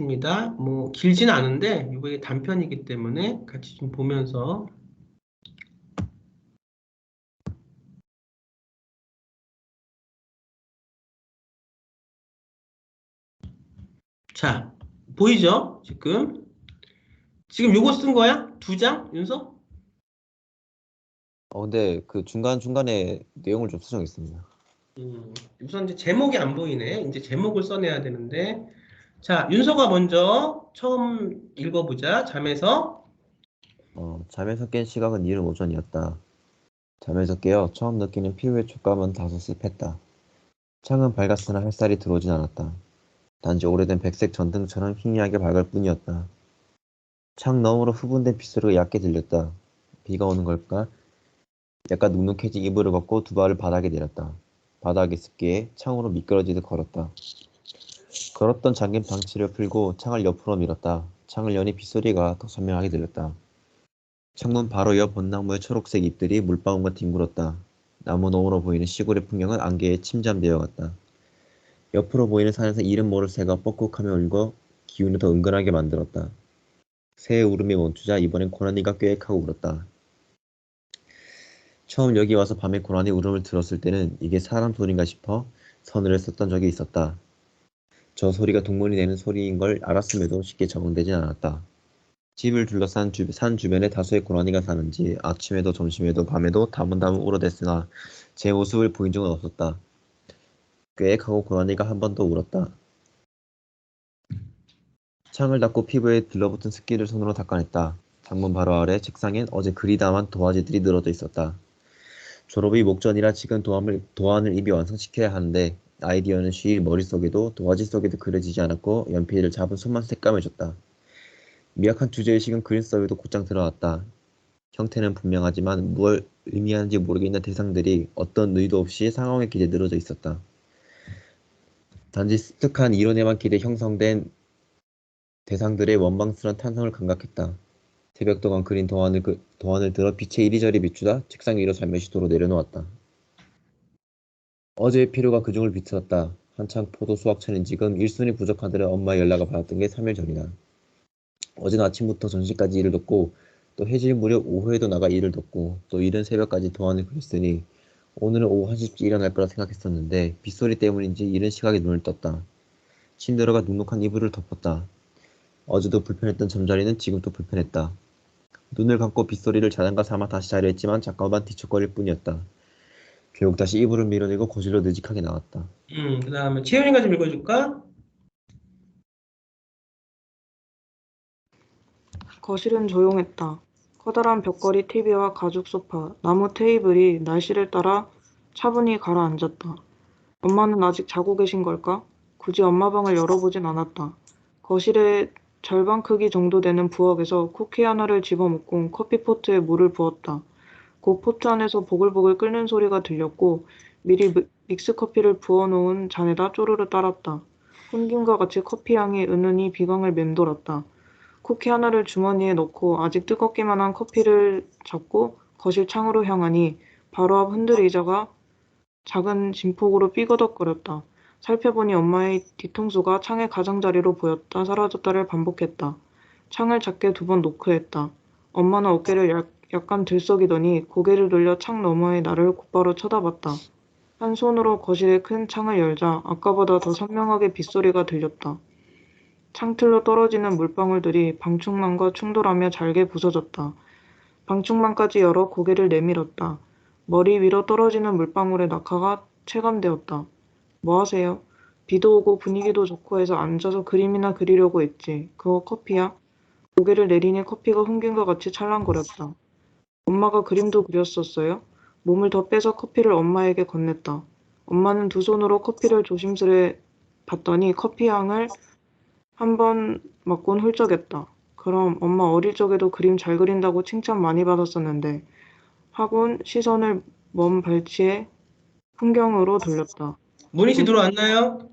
하겠습니다. 뭐 길진 않은데 이게 단편이기 때문에 같이 좀 보면서 자, 보이죠? 지금 요거 쓴 거야? 두 장? 윤서? 근데 그 중간중간에 내용을 좀 수정했습니다. 우선 이제 제목이 안 보이네. 이제 제목을 써내야 되는데. 자, 윤서가 먼저 처음 읽어보자. 잠에서. 잠에서 깬 시각은 이른 오전이었다. 잠에서 깨어 처음 느끼는 피부의 촉감은 다소 습했다. 창은 밝았으나 햇살이 들어오진 않았다. 단지 오래된 백색 전등처럼 희미하게 밝을 뿐이었다. 창 너머로 후분된 빗소리가 얕게 들렸다. 비가 오는 걸까? 약간 눅눅해진 이불을 걷고 두 발을 바닥에 내렸다. 바닥이 습기에 창으로 미끄러지듯 걸었다. 걸었던 잠긴 방치를 풀고 창을 옆으로 밀었다. 창을 여니 빗소리가 더 선명하게 들렸다. 창문 바로 옆 벚나무의 초록색 잎들이 물방울과 뒹굴었다. 나무 너머로 보이는 시골의 풍경은 안개에 침잠되어 갔다. 옆으로 보이는 산에서 이름 모를 새가 뻑뻑하며 울고 기운을 더 은근하게 만들었다. 새의 울음이 멈추자 이번엔 고라니가 꾀액하고 울었다. 처음 여기 와서 밤에 고라니 울음을 들었을 때는 이게 사람 소리인가 싶어 서늘을 썼던 적이 있었다. 저 소리가 동물이 내는 소리인 걸 알았음에도 쉽게 적응되진 않았다. 집을 둘러싼 산 주변에 다수의 고라니가 사는지 아침에도 점심에도 밤에도 다문다문 울어댔으나 제 모습을 보인 적은 없었다. 꾀액하고 고라니가 한 번 더 울었다. 창을 닫고 피부에 들러붙은 습기를 손으로 닦아냈다. 창문 바로 아래 책상엔 어제 그리 담은 도화지들이 늘어져 있었다. 졸업이 목전이라 지금 도안을 입이 완성시켜야 하는데 아이디어는 쉬이 머릿속에도 도화지 속에도 그려지지 않았고 연필을 잡은 손만 새까매졌다. 미약한 주제의식은 그림 속에도 곧장 들어왔다. 형태는 분명하지만 뭘 의미하는지 모르겠는 대상들이 어떤 의도 없이 상황에 기대 늘어져 있었다. 단지 습득한 이론에만 기대 형성된 대상들의 원망스런 탄성을 감각했다. 새벽 동안 그린 도안을 들어 빛에 이리저리 비추다 책상 위로 살며시 도로 내려놓았다. 어제의 피로가 그중을 비틀었다. 한창 포도 수확철인 지금 일순이 부족하더라 엄마의 연락을 받았던 게 3일 전이다. 어제는 아침부터 점심까지 일을 돕고 또 해질 무렵 오후에도 나가 일을 돕고 또 이른 새벽까지 도안을 그렸으니 오늘은 오후 1시쯤 일어날 거라 생각했었는데 빗소리 때문인지 이른 시각에 눈을 떴다. 침대로가 눅눅한 이불을 덮었다. 어제도 불편했던 잠자리는 지금 또 불편했다. 눈을 감고 빗소리를 자장가 삼아 다시 자려 했지만 잠깐만 뒤척거릴 뿐이었다. 결국 다시 이불을 밀어내고 거실로 느직하게 나왔다. 그 다음에 채윤이가 좀 읽어줄까? 거실은 조용했다. 커다란 벽걸이 TV와 가죽 소파, 나무 테이블이 날씨를 따라 차분히 가라앉았다. 엄마는 아직 자고 계신 걸까? 굳이 엄마 방을 열어보진 않았다. 거실의 절반 크기 정도 되는 부엌에서 쿠키 하나를 집어먹고 커피포트에 물을 부었다. 곧 포트 안에서 보글보글 끓는 소리가 들렸고 미리 믹스커피를 부어놓은 잔에다 쪼르르 따랐다. 혼김과 같이 커피 향이 은은히 비강을 맴돌았다. 쿠키 하나를 주머니에 넣고 아직 뜨겁기만 한 커피를 잡고 거실 창으로 향하니 바로 앞 흔들 의자가 작은 진폭으로 삐거덕거렸다. 살펴보니 엄마의 뒤통수가 창의 가장자리로 보였다 사라졌다를 반복했다. 창을 작게 2번 노크했다. 엄마는 어깨를 약간 들썩이더니 고개를 돌려 창 너머의 나를 곧바로 쳐다봤다. 한 손으로 거실의 큰 창을 열자 아까보다 더 선명하게 빗소리가 들렸다. 창틀로 떨어지는 물방울들이 방충망과 충돌하며 잘게 부서졌다. 방충망까지 열어 고개를 내밀었다. 머리 위로 떨어지는 물방울의 낙하가 체감되었다. 뭐 하세요? 비도 오고 분위기도 좋고 해서 앉아서 그림이나 그리려고 했지. 그거 커피야? 고개를 내리니 커피가 흥긴것 같이 찰랑거렸다. 엄마가 그림도 그렸었어요? 몸을 더 빼서 커피를 엄마에게 건넸다. 엄마는 두 손으로 커피를 조심스레 받더니 커피 향을 한 번 맡곤 훌쩍였다. 그럼 엄마 어릴 적에도 그림 잘 그린다고 칭찬 많이 받았었는데 하곤 시선을 먼 발치의 풍경으로 돌렸다. 모니 씨 들어왔나요?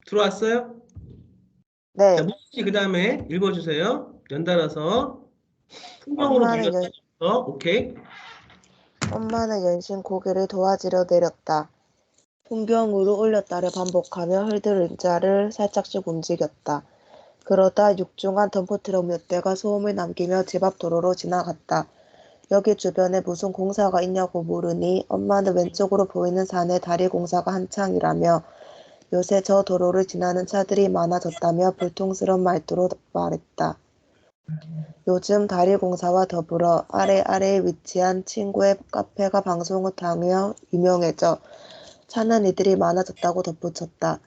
들어왔어요? 자, 네, 모니 씨 그 다음에 읽어주세요. 연달아서 풍경으로 엄마는, 돌렸다. 오케이. 엄마는 연신 고개를 도와주려 내렸다. 풍경으로 올렸다를 반복하며 흘들의자를 살짝씩 움직였다. 그러다 육중한 덤프트럭 몇 대가 소음을 남기며 집 앞 도로로 지나갔다. 여기 주변에 무슨 공사가 있냐고 물으니 엄마는 왼쪽으로 보이는 산에 다리 공사가 한창이라며 요새 저 도로를 지나는 차들이 많아졌다며 불통스러운 말투로 말했다. 요즘 다리 공사와 더불어 아래에 위치한 친구의 카페가 방송을 타며 유명해져 차는 이들이 많아졌다고 덧붙였다.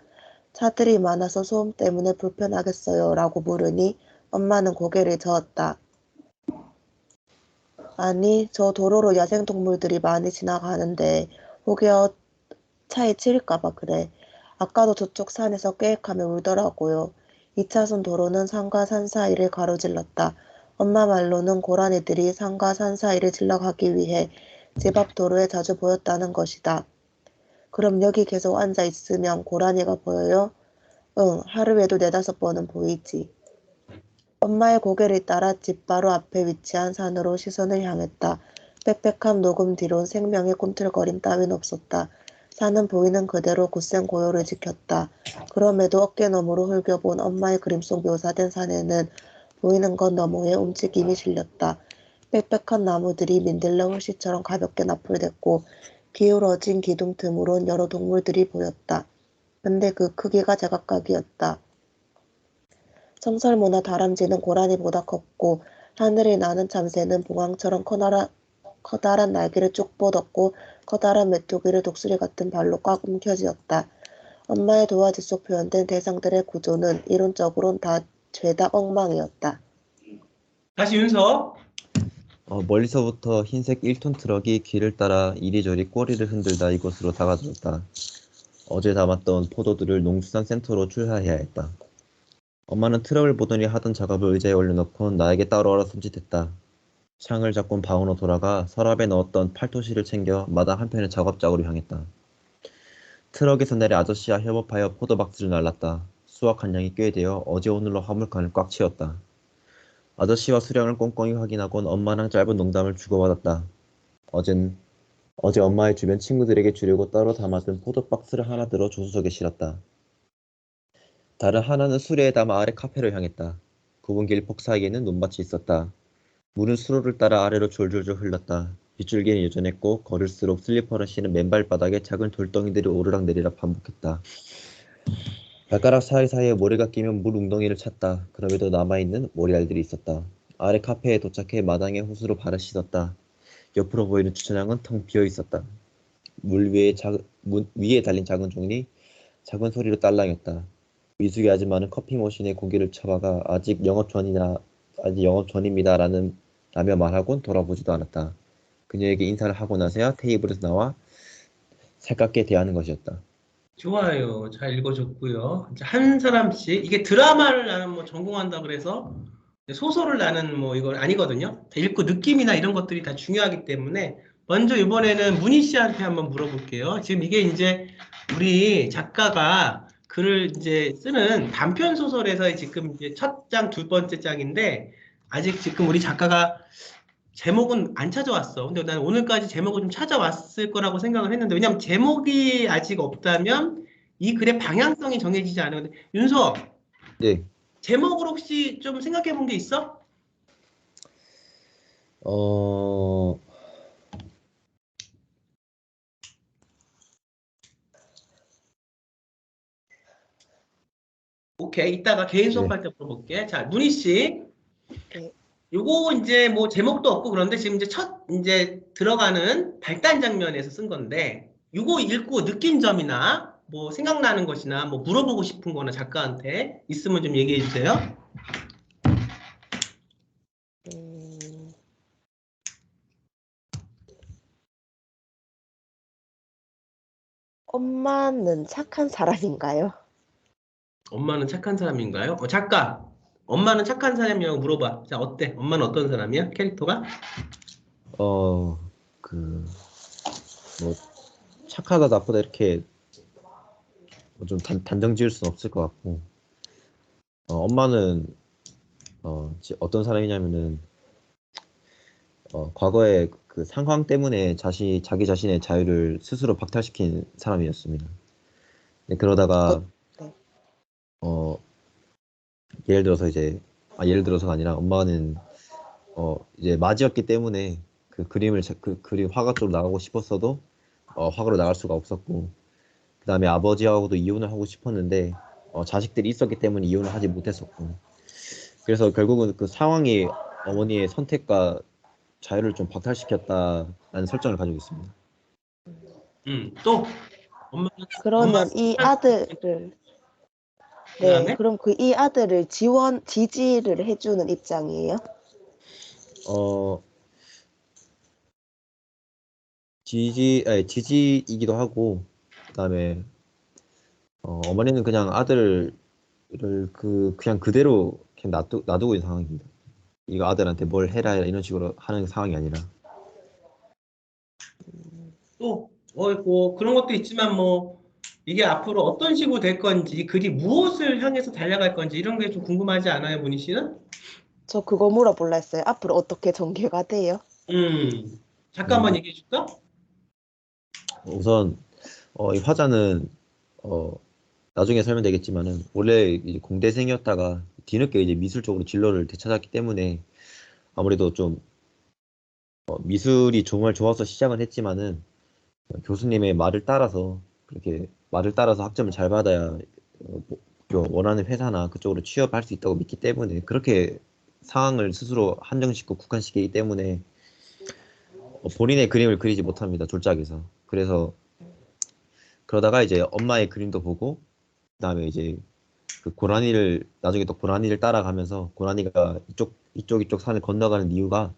차들이 많아서 소음 때문에 불편하겠어요 라고 물으니 엄마는 고개를 저었다. 아니, 저 도로로 야생동물들이 많이 지나가는데 혹여 차에 치일까봐 그래. 아까도 저쪽 산에서 꾀익하며 울더라고요. 2차선 도로는 산과 산 사이를 가로질렀다. 엄마 말로는 고라니들이 산과 산 사이를 질러가기 위해 집 앞 도로에 자주 보였다는 것이다. 그럼 여기 계속 앉아 있으면 고라니가 보여요? 응, 하루에도 4~5번은 보이지. 엄마의 고개를 따라 집 바로 앞에 위치한 산으로 시선을 향했다. 빽빽한 녹음 뒤론 생명의 꿈틀거림 따윈 없었다. 산은 보이는 그대로 굳센 고요를 지켰다. 그럼에도 어깨너머로 흘겨본 엄마의 그림 속 묘사된 산에는 보이는 것 너머에 움직임이 실렸다. 빽빽한 나무들이 민들레 홀씨처럼 가볍게 나풀댔고 기울어진 기둥 틈으론 여러 동물들이 보였다. 근데 그 크기가 제각각이었다. 청설모나 다람쥐는 고라니보다 컸고 하늘이 나는 참새는 봉황처럼 커다란 날개를 쭉 뻗었고 커다란 메뚜기를 독수리 같은 발로 꽉 움켜쥐었다. 엄마의 도화지 속 표현된 대상들의 구조는 이론적으론 다 죄다 엉망이었다. 다시 윤서. 멀리서부터 흰색 1톤 트럭이 길을 따라 이리저리 꼬리를 흔들다 이곳으로 다가들었다. 어제 담았던 포도들을 농수산센터로 출하해야 했다. 엄마는 트럭을 보더니 하던 작업을 의자에 올려놓고 나에게 따라오라 손짓했다. 창을 잡고 방으로 돌아가 서랍에 넣었던 팔토시를 챙겨 마당 한편의 작업장으로 향했다. 트럭에서 내려 아저씨와 협업하여 포도박스를 날랐다. 수확한 양이 꽤 되어 어제 오늘로 화물칸을 꽉 채웠다. 아저씨와 수량을 꼼꼼히 확인하곤 엄마랑 짧은 농담을 주고받았다. 어제 엄마의 주변 친구들에게 주려고 따로 담아둔 포도박스를 하나 들어 조수석에 실었다. 다른 하나는 수레에 담아 아래 카페로 향했다. 굽은 길폭 사이에는 논밭이 있었다. 물은 수로를 따라 아래로 졸졸졸 흘렀다. 빗줄기는 여전했고 걸을수록 슬리퍼를 신은 맨발바닥에 작은 돌덩이들이 오르락내리락 반복했다. 발가락 사이사이에 모래가 끼면 물 웅덩이를 찼다. 그럼에도 남아있는 모래알들이 있었다. 아래 카페에 도착해 마당에 호스로 발을 씻었다. 옆으로 보이는 주차장은 텅 비어 있었다. 물 위에 달린 작은 종이 작은 소리로 딸랑였다. 미숙의 아줌마는 커피 머신에 고개를 쳐박아 아직 영업 전입니다 라며 말하곤 돌아보지도 않았다. 그녀에게 인사를 하고 나서야 테이블에서 나와 살갑게 대하는 것이었다. 좋아요. 잘 읽어줬고요. 이제 한 사람씩 이게 드라마를 나는 뭐 전공한다 그래서 소설을 나는 뭐 이건 아니거든요. 읽고 느낌이나 이런 것들이 다 중요하기 때문에 먼저 이번에는 문희 씨한테 한번 물어볼게요. 지금 이게 이제 우리 작가가 글을 이제 쓰는 단편 소설에서 지금 이제 첫 장, 두 번째 장인데 아직 지금 우리 작가가 제목은 안 찾아왔어. 근데 나는 오늘까지 제목을 좀 찾아왔을 거라고 생각을 했는데, 왜냐면 제목이 아직 없다면 이 글의 방향성이 정해지지 않은데, 윤서, 네. 제목을 혹시 좀 생각해 본 게 있어? 어... 오케이. 이따가 개인 네. 수업할 때 물어볼게. 자, 문희 씨. 네. 요거 이제 뭐 제목도 없고 그런데 지금 이제 첫 이제 들어가는 발단 장면에서 쓴 건데, 요거 읽고 느낀 점이나 뭐 생각나는 것이나 뭐 물어보고 싶은 거나 작가한테 있으면 좀 얘기해 주세요. 음, 엄마는 착한 사람인가요? 엄마는 착한 사람인가요? 작가. 엄마는 착한 사람이라고 물어봐. 자, 어때? 엄마는 어떤 사람이야? 캐릭터가? 어... 그... 뭐 착하다 나쁘다 이렇게 좀 단정 지을 수는 없을 것 같고 엄마는 어떤 사람이냐면은 과거에 그 상황 때문에 자기 자신의 자유를 스스로 박탈시킨 사람이었습니다. 근데 그러다가 네. 어, 예를 들어서가 아니라 엄마는 이제 맞이였기 때문에 그 그림 화가 쪽으로 나가고 싶었어도 화가로 나갈 수가 없었고, 그 다음에 아버지하고도 이혼을 하고 싶었는데 자식들이 있었기 때문에 이혼을 하지 못했었고, 그래서 결국은 그 상황이 어머니의 선택과 자유를 좀 박탈시켰다라는 설정을 가지고 있습니다. 또 엄마 그러면 이 아들을, 네, 그다음에 그럼 이 아들을 지지를 해주는 입장이에요? 어, 지지이기도 하고, 그다음에 어머니는 그냥 아들을 그냥 그대로 그냥 놔두고 있는 상황입니다. 이거 아들한테 뭘 해라 이런 식으로 하는 상황이 아니라. 또 뭐 그런 것도 있지만 뭐 이게 앞으로 어떤 식으로 될 건지 글이 무엇을 향해서 달려갈 건지 이런 게 좀 궁금하지 않아요, 문희 씨는? 저 그거 물어볼라 했어요. 앞으로 어떻게 전개가 돼요? 잠깐만 음, 얘기해 줄까? 우선 이 화자는 어, 나중에 설명되겠지만은 원래 이제 공대생이었다가 뒤늦게 이제 미술 쪽으로 진로를 되찾았기 때문에 아무래도 좀 미술이 정말 좋아서 시작은 했지만은 교수님의 말을 따라서 그렇게 말을 따라서 학점을 잘 받아야 원하는 회사나 그쪽으로 취업할 수 있다고 믿기 때문에 그렇게 상황을 스스로 한정짓고 국한시키기 때문에 본인의 그림을 그리지 못합니다. 졸작에서. 그래서 그러다가 이제 엄마의 그림도 보고 그다음에 이제 그 고라니를 나중에 또 고라니를 따라가면서 고라니가 이쪽 산을 건너가는 이유가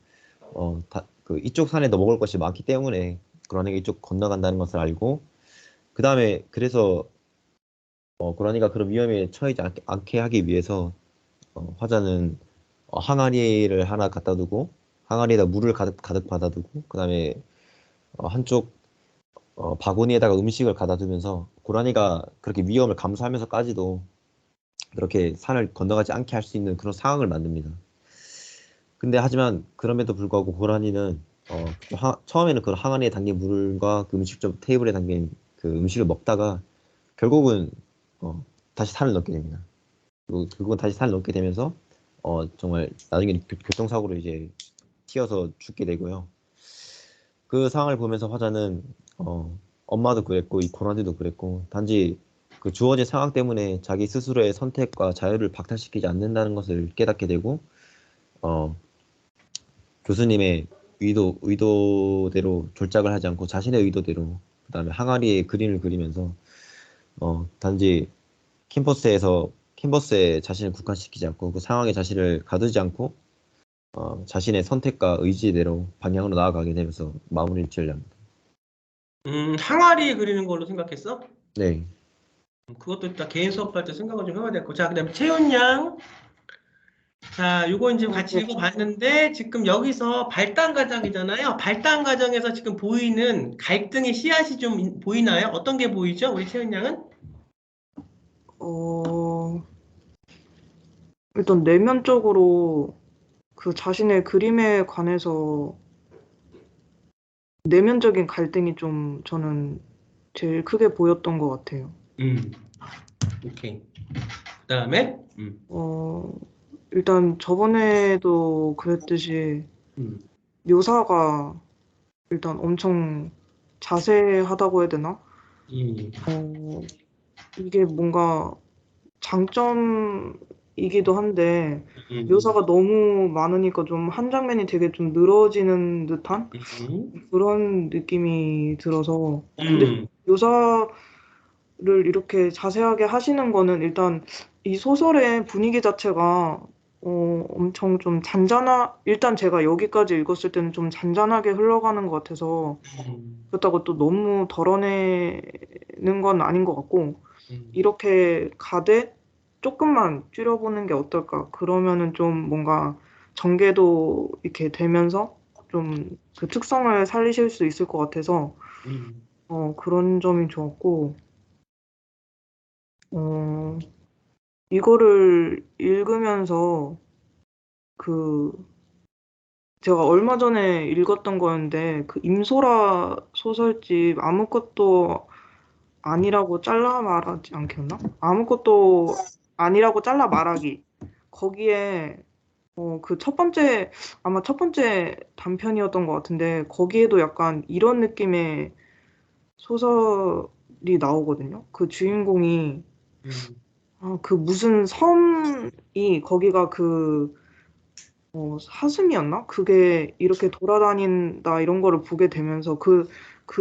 그 이쪽 산에 더 먹을 것이 많기 때문에 고라니가 이쪽 건너간다는 것을 알고, 그 다음에 그래서 고라니가 그런 위험에 처하지 않게 하기 위해서 화자는 항아리를 하나 갖다 두고 항아리에다 물을 가득 받아두고 그 다음에 한쪽 바구니에다가 음식을 갖다 두면서 고라니가 그렇게 위험을 감수하면서까지도 그렇게 산을 건너가지 않게 할 수 있는 그런 상황을 만듭니다. 근데 하지만 그럼에도 불구하고 고라니는 처음에는 그 항아리에 담긴 물과 그 음식점 테이블에 담긴 그 음식을 먹다가 결국은 다시 산을 넘게 됩니다. 그리고 결국은 다시 산을 넘게 되면서 정말 나중에 교통사고로 이제 튀어서 죽게 되고요. 그 상황을 보면서 화자는 엄마도 그랬고 이 고라니도 그랬고 단지 그 주어진 상황 때문에 자기 스스로의 선택과 자유를 박탈시키지 않는다는 것을 깨닫게 되고 어, 교수님의 의도대로 졸작을 하지 않고 자신의 의도대로 그다음에 항아리에 그림을 그리면서 단지 캔버스에 자신을 국한시키지 않고 그 상황에 자신을 가두지 않고 자신의 선택과 의지대로 방향으로 나아가게 되면서 마무리를 지으려 합니다. 항아리 그리는 걸로 생각했어? 네. 그것도 이따 개인 수업할 때 생각을 좀 해봐야 될 거. 자, 그다음에 채윤 양. 자, 요거 이제 같이 네. 읽어봤는데 지금 여기서 발단 과정이잖아요. 발단 과정에서 지금 보이는 갈등의 씨앗이 좀 보이나요? 어떤 게 보이죠? 우리 채윤 양은? 어, 일단 내면적으로 그 자신의 그림에 관해서 내면적인 갈등이 좀 저는 제일 크게 보였던 것 같아요. 음, 오케이. 그다음에 어, 일단 저번에도 그랬듯이 음, 묘사가 일단 엄청 자세하다고 해야 되나? 음, 이게 뭔가 장점이기도 한데 음, 묘사가 너무 많으니까 좀 한 장면이 되게 좀 늘어지는 듯한 그런 느낌이 들어서 근데 음, 묘사를 이렇게 자세하게 하시는 거는 일단 이 소설의 분위기 자체가 엄청 좀 일단 제가 여기까지 읽었을 때는 좀 잔잔하게 흘러가는 것 같아서 그렇다고 또 너무 덜어내는 건 아닌 것 같고 이렇게 가되 조금만 줄여보는 게 어떨까? 그러면은 좀 뭔가 전개도 이렇게 되면서 좀 그 특성을 살리실 수 있을 것 같아서 음, 그런 점이 좋았고 어, 이거를 읽으면서 그 제가 얼마 전에 읽었던 거였는데 그 임소라 소설집 아무것도 아니라고 잘라 말하지 않겠나? 아무것도 아니라고 잘라 말하기. 거기에 그 첫 번째 아마 첫 번째 단편이었던 것 같은데 거기에도 약간 이런 느낌의 소설이 나오거든요. 그 주인공이 음, 그 무슨 섬이 거기가 사슴이었나? 그게 이렇게 돌아다닌다 이런 거를 보게 되면서 그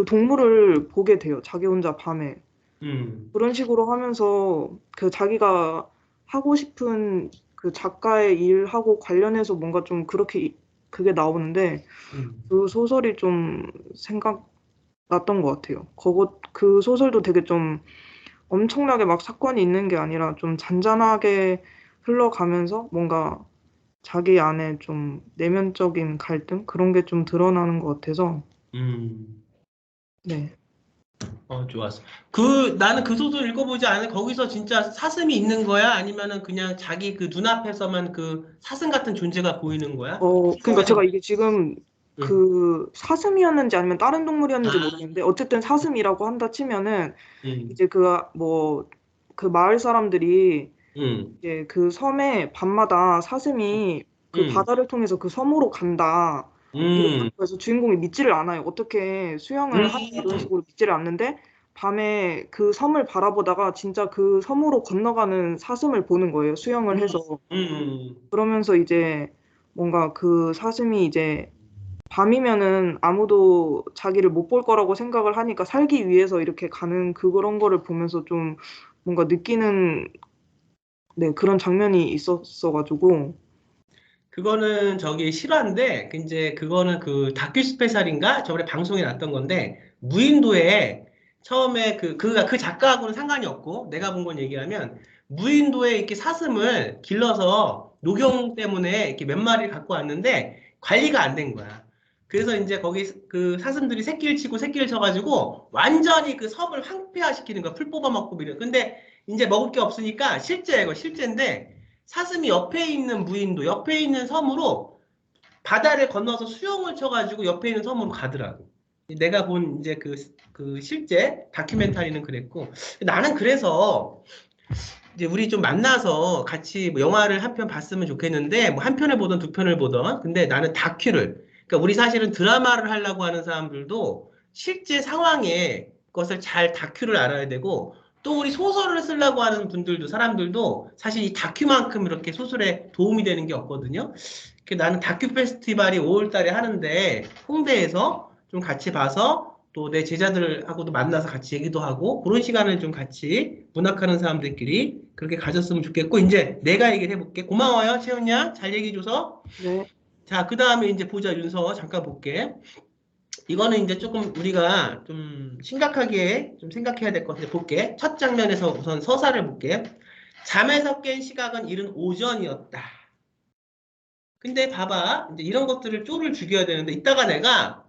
동물을 보게 돼요. 자기 혼자 밤에. 그런 식으로 하면서 그 자기가 하고 싶은 그 작가의 일하고 관련해서 뭔가 좀 그렇게 그게 나오는데 그 소설이 좀 생각났던 것 같아요. 그 소설도 되게 좀 엄청나게 막 사건이 있는 게 아니라 좀 잔잔하게 흘러가면서 뭔가 자기 안에 좀 내면적인 갈등 그런 게 좀 드러나는 것 같아서 네. 좋았어. 나는 그 소설 읽어보지 않은 거기서 진짜 사슴이 있는 거야? 아니면은 그냥 자기 그 눈앞에서만 그 사슴 같은 존재가 보이는 거야? 그러니까 제가 이게 지금 응. 그 사슴이었는지 아니면 다른 동물이었는지 아, 모르겠는데 어쨌든 사슴이라고 한다 치면은 응, 이제 그 마을 사람들이 응, 이제 그 섬에 밤마다 사슴이 그 응, 바다를 통해서 그 섬으로 간다. 이렇게 응, 그래서 주인공이 믿지를 않아요. 어떻게 수영을 하냐 이런 응, 식으로 믿지를 않는데 밤에 그 섬을 바라보다가 진짜 그 섬으로 건너가는 사슴을 보는 거예요. 수영을 응, 해서. 응. 그러면서 이제 뭔가 그 사슴이 이제 밤이면은 아무도 자기를 못 볼 거라고 생각을 하니까 살기 위해서 이렇게 가는 그런 거를 보면서 좀 뭔가 느끼는 네, 그런 장면이 있었어가지고 그거는 저기 실화인데, 이제 그거는 그 다큐 스페셜인가? 저번에 방송에 났던 건데, 무인도에 처음에 그 작가하고는 상관이 없고, 내가 본 건 얘기하면, 무인도에 이렇게 사슴을 길러서 녹용 때문에 이렇게 몇 마리를 갖고 왔는데, 관리가 안 된 거야. 그래서 이제 거기 그 사슴들이 새끼를 치고 새끼를 쳐가지고, 완전히 그 섬을 황폐화시키는 거야. 풀 뽑아먹고 이래. 근데 이제 먹을 게 없으니까 실제야, 이거 실제인데, 사슴이 옆에 있는 무인도, 옆에 있는 섬으로 바다를 건너서 수영을 쳐가지고 옆에 있는 섬으로 가더라고. 내가 본 이제 그 실제 다큐멘터리는 그랬고, 나는 그래서 이제 우리 좀 만나서 같이 뭐 영화를 한 편 봤으면 좋겠는데, 뭐 한 편을 보던 두 편을 보던, 근데 나는 다큐를, 그러니까 우리 사실은 드라마를 하려고 하는 사람들도 실제 상황의 것을 잘 다큐를 알아야 되고, 또 우리 소설을 쓰려고 하는 분들도, 사람들도 사실 이 다큐만큼 이렇게 소설에 도움이 되는 게 없거든요. 나는 다큐 페스티벌이 5월 달에 하는데, 홍대에서 좀 같이 봐서 또 내 제자들하고도 만나서 같이 얘기도 하고 그런 시간을 좀 같이 문학하는 사람들끼리 그렇게 가졌으면 좋겠고 이제 내가 얘기를 해볼게. 고마워요, 채훈야. 잘 얘기해줘서. 네, 자, 그 다음에 이제 보자, 윤서. 잠깐 볼게. 이거는 이제 조금 우리가 좀 심각하게 좀 생각해야 될 것 같은데 볼게. 첫 장면에서 우선 서사를 볼게. 잠에서 깬 시각은 이른 오전이었다. 근데 봐봐. 이제 이런 것들을 쪼를 죽여야 되는데 이따가 내가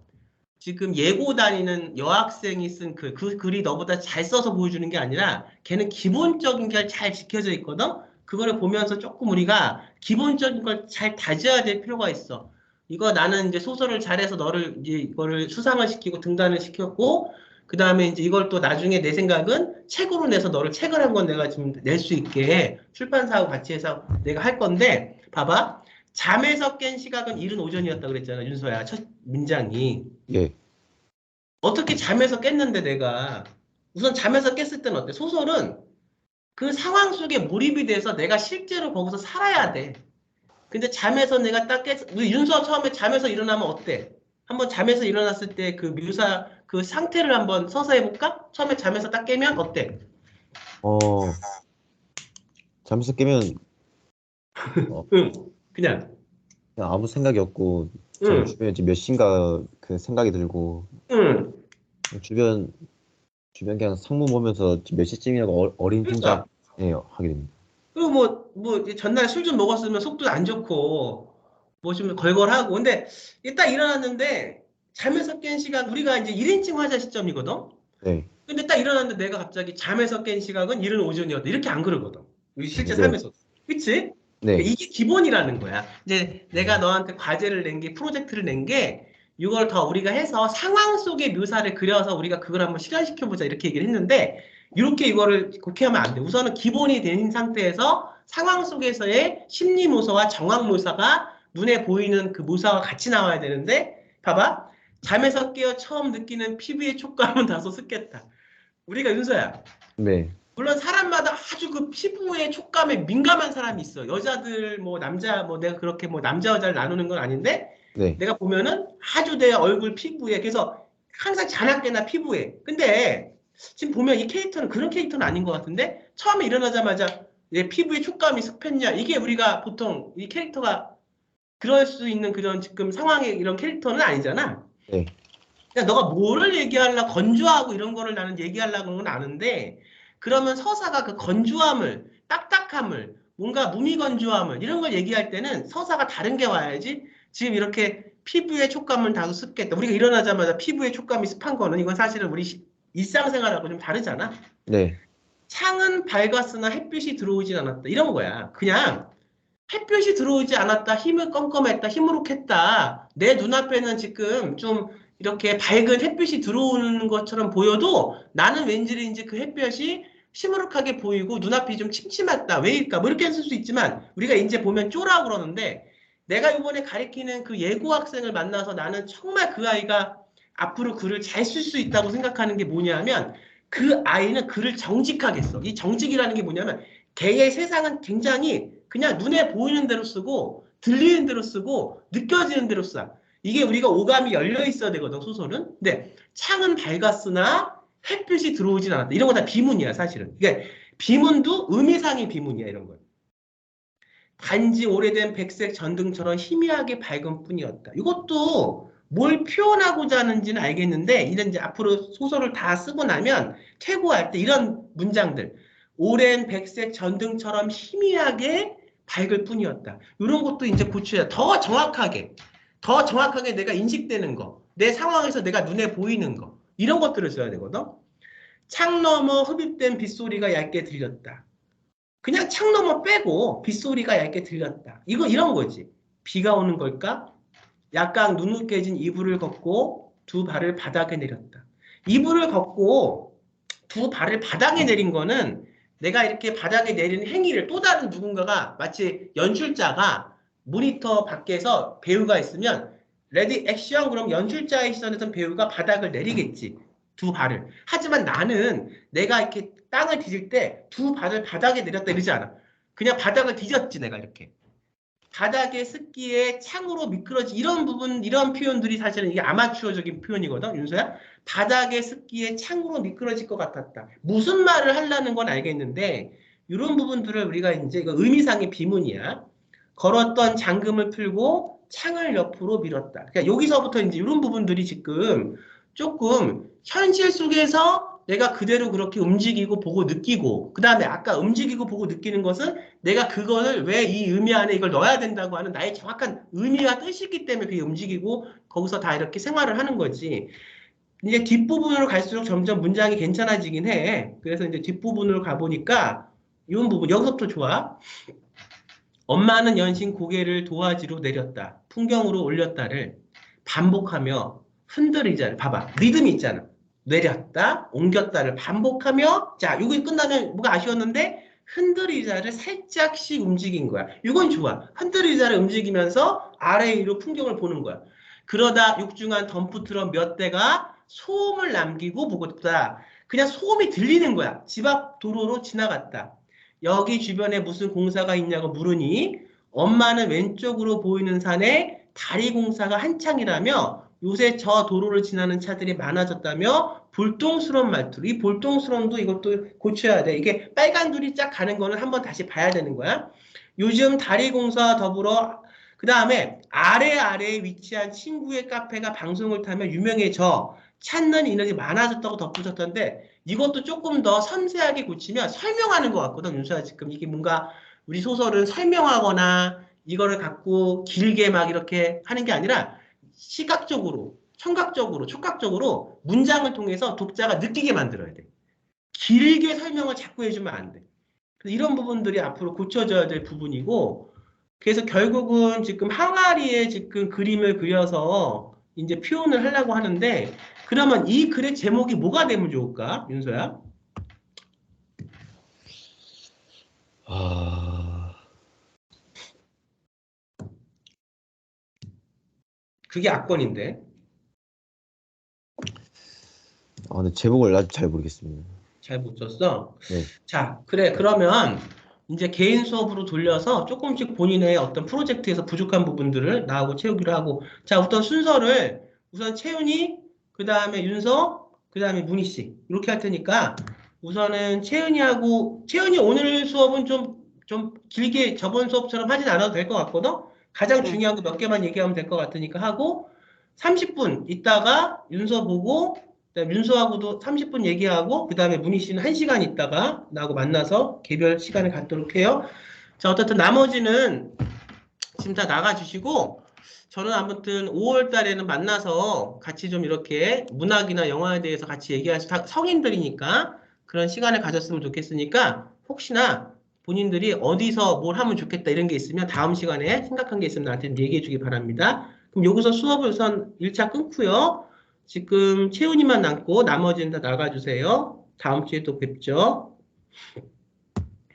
지금 예고 다니는 여학생이 쓴 그 글이 너보다 잘 써서 보여주는 게 아니라 걔는 기본적인 게 잘 지켜져 있거든? 그거를 보면서 조금 우리가 기본적인 걸 잘 다져야 될 필요가 있어. 이거 나는 이제 소설을 잘해서 너를 이제 이거를 수상을 시키고 등단을 시켰고, 그 다음에 이제 이걸 또 나중에 내 생각은 책으로 내서 너를 책을 한 권 내가 지금 낼 수 있게 출판사하고 같이 해서 내가 할 건데, 봐봐. 잠에서 깬 시각은 이른 오전이었다 그랬잖아, 윤서야. 첫 문장이. 예. 어떻게 잠에서 깼는데 내가 우선 잠에서 깼을 때는 어때? 소설은 그 상황 속에 몰입이 돼서 내가 실제로 거기서 살아야 돼. 근데 잠에서 내가 딱 우리 윤서 처음에 잠에서 일어나면 어때? 한번 잠에서 일어났을 때 그 묘사 그 상태를 한번 서서해 볼까? 처음에 잠에서 딱 깨면 어때? 어, 잠에서 깨면 어, 응, 그냥 그냥 아무 생각이 없고 저 응, 주변에 이제 몇 시인가 그 생각이 들고 응. 주변 그냥 상문 보면서 몇 시쯤이라고 어린 그러니까 짐작 하게 됩니다. 그리고 뭐 이제 전날 술 좀 먹었으면 속도 안 좋고 뭐 좀 걸걸하고 근데 딱 일어났는데 잠에서 깬 시간 우리가 이제 1인칭 화자 시점이거든. 네, 근데 딱 일어났는데 내가 갑자기 잠에서 깬 시각은 이른 오전이었다. 이렇게 안 그러거든. 우리 실제 맞아요. 삶에서. 그치? 네. 이게 기본이라는 거야. 이제 내가 너한테 과제를 낸 게, 프로젝트를 낸 게, 이걸 더 우리가 해서 상황 속의 묘사를 그려서 우리가 그걸 한번 실현시켜보자 이렇게 얘기를 했는데, 이렇게 이거를 그렇게 하면 안 돼. 우선은 기본이 된 상태에서 상황 속에서의 심리 묘사와 정황 묘사가 눈에 보이는 그 묘사와 같이 나와야 되는데, 봐봐. 잠에서 깨어 처음 느끼는 피부의 촉감은 다소 습겠다. 우리가 윤서야. 네. 물론 사람마다 아주 그 피부의 촉감에 민감한 사람이 있어. 여자들 뭐 남자 뭐 내가 그렇게 뭐 남자 여자를 나누는 건 아닌데 네. 내가 보면은 아주 내 얼굴 피부에 그래서 항상 자나깨나 피부에. 근데 지금 보면 이 캐릭터는 그런 캐릭터는 아닌 것 같은데 처음에 일어나자마자 내 피부의 촉감이 습했냐 이게 우리가 보통 이 캐릭터가 그럴 수 있는 그런 지금 상황의 이런 캐릭터는 아니잖아. 네. 그냥 너가 뭐를 얘기하려고 건조하고 이런 거를 나는 얘기하려고 하는 건 아는데 그러면 서사가 그 건조함을 딱딱함을 뭔가 무미건조함을 이런 걸 얘기할 때는 서사가 다른 게 와야지 지금 이렇게 피부의 촉감은 다소 습겠다. 우리가 일어나자마자 피부의 촉감이 습한 거는 이건 사실은 우리 일상생활하고 좀 다르잖아. 네. 창은 밝았으나 햇빛이 들어오진 않았다. 이런 거야. 그냥 햇볕이 들어오지 않았다. 힘을 껌껌했다. 힘으로했다. 내 눈앞에는 지금 좀 이렇게 밝은 햇빛이 들어오는 것처럼 보여도 나는 왠지인지 그 햇볕이 시무룩하게 보이고 눈앞이 좀 침침했다. 왜일까? 뭐 이렇게 쓸 수 있지만 우리가 이제 보면 쪼라 그러는데 내가 이번에 가리키는 그 예고 학생을 만나서 나는 정말 그 아이가 앞으로 글을 잘 쓸 수 있다고 생각하는 게 뭐냐면 그 아이는 글을 정직하게 써. 이 정직이라는 게 뭐냐면 걔의 세상은 굉장히 그냥 눈에 보이는 대로 쓰고 들리는 대로 쓰고 느껴지는 대로 써. 이게 우리가 오감이 열려 있어야 되거든 소설은. 근데 창은 밝았으나 햇빛이 들어오진 않았다. 이런 거 다 비문이야 사실은. 이게 비문도 의미상의 비문이야 이런 거. 단지 오래된 백색 전등처럼 희미하게 밝은 뿐이었다. 이것도 뭘 표현하고자 하는지는 알겠는데 이런 이제 앞으로 소설을 다 쓰고 나면 퇴고할 때 이런 문장들 오랜 백색 전등처럼 희미하게 밝을 뿐이었다. 이런 것도 이제 고쳐야 더 정확하게 내가 인식되는 거, 내 상황에서 내가 눈에 보이는 거 이런 것들을 써야 되거든. 창 너머 흡입된 빗소리가 얇게 들렸다. 그냥 창 너머 빼고 빗소리가 얇게 들렸다. 이거 이런 거지. 비가 오는 걸까? 약간 누눅해진 이불을 걷고 두 발을 바닥에 내렸다. 이불을 걷고 두 발을 바닥에 내린 거는 내가 이렇게 바닥에 내리는 행위를 또 다른 누군가가 마치 연출자가 모니터 밖에서 배우가 있으면 레디 액션 그럼 연출자의 시선에선 배우가 바닥을 내리겠지. 두 발을. 하지만 나는 내가 이렇게 땅을 뒤질 때 두 발을 바닥에 내렸다 이러지 않아. 그냥 바닥을 뒤졌지 내가 이렇게. 바닥의 습기에 창으로 미끄러지 이런 부분 이런 표현들이 사실은 이게 아마추어적인 표현이거든 윤서야. 바닥의 습기에 창으로 미끄러질 것 같았다. 무슨 말을 하려는 건 알겠는데 이런 부분들을 우리가 이제 이거 의미상의 비문이야. 걸었던 잠금을 풀고 창을 옆으로 밀었다. 그러니까 여기서부터 이제 이런 부분들이 지금 조금 현실 속에서 내가 그대로 그렇게 움직이고 보고 느끼고 그 다음에 아까 움직이고 보고 느끼는 것은 내가 그거를 왜 이 의미 안에 이걸 넣어야 된다고 하는 나의 정확한 의미와 뜻이 있기 때문에 그게 움직이고 거기서 다 이렇게 생활을 하는 거지. 이제 뒷부분으로 갈수록 점점 문장이 괜찮아지긴 해. 그래서 이제 뒷부분으로 가보니까 이 부분 여기서부터 좋아. 엄마는 연신 고개를 도화지로 내렸다. 풍경으로 올렸다를 반복하며 흔들의자를 봐봐. 리듬이 있잖아. 내렸다, 옮겼다를 반복하며 자, 이거 끝나면 뭐가 아쉬웠는데 흔들의자를 살짝씩 움직인 거야. 이건 좋아. 흔들의자를 움직이면서 아래 위로 풍경을 보는 거야. 그러다 육중한 덤프트럭 몇 대가 소음을 남기고 보고다. 그냥 소음이 들리는 거야. 집 앞 도로로 지나갔다. 여기 주변에 무슨 공사가 있냐고 물으니 엄마는 왼쪽으로 보이는 산에 다리 공사가 한창이라며 요새 저 도로를 지나는 차들이 많아졌다며 볼동스러운 말투로 이 볼동스러움도 이것도 고쳐야 돼. 이게 빨간 줄이 쫙 가는 거는 한번 다시 봐야 되는 거야. 요즘 다리 공사와 더불어 그 다음에 아래에 위치한 친구의 카페가 방송을 타면 유명해져 찾는 인원이 많아졌다고 덧붙였던데 이것도 조금 더 섬세하게 고치면 설명하는 것 같거든. 윤수야 지금 이게 뭔가 우리 소설은 설명하거나 이거를 갖고 길게 막 이렇게 하는 게 아니라 시각적으로, 청각적으로, 촉각적으로 문장을 통해서 독자가 느끼게 만들어야 돼. 길게 설명을 자꾸 해주면 안 돼. 그래서 이런 부분들이 앞으로 고쳐져야 될 부분이고 그래서 결국은 지금 항아리에 지금 그림을 그려서 이제 표현을 하려고 하는데, 그러면 이 글의 제목이 뭐가 되면 좋을까, 윤서야? 아, 그게 악권인데. 근데 제목을 아직 잘 모르겠습니다. 잘 못 썼어? 네. 자, 그래. 그러면 이제 개인 수업으로 돌려서 조금씩 본인의 어떤 프로젝트에서 부족한 부분들을 나하고 채우기로 하고. 자, 어떤 순서를 우선 채은이, 그 다음에 윤서, 그 다음에 문희 씨. 이렇게 할 테니까 우선은 채은이 오늘 수업은 좀 길게 저번 수업처럼 하진 않아도 될 것 같거든? 가장 네. 중요한 거 몇 개만 얘기하면 될 것 같으니까 하고, 30분 있다가 윤서 보고, 그다음에 윤서하고도 30분 얘기하고, 그 다음에 문희 씨는 1시간 있다가 나하고 만나서 개별 시간을 갖도록 해요. 자, 어떻든 나머지는 지금 다 나가주시고, 저는 아무튼 5월 달에는 만나서 같이 좀 이렇게 문학이나 영화에 대해서 같이 얘기할 수, 다 성인들이니까 그런 시간을 가졌으면 좋겠으니까, 혹시나 본인들이 어디서 뭘 하면 좋겠다 이런 게 있으면 다음 시간에 생각한 게 있으면 나한테 얘기해 주기 바랍니다. 그럼 여기서 수업을 우선 1차 끊고요. 지금 채훈이만 남고 나머지는 다 나가주세요. 다음 주에 또 뵙죠.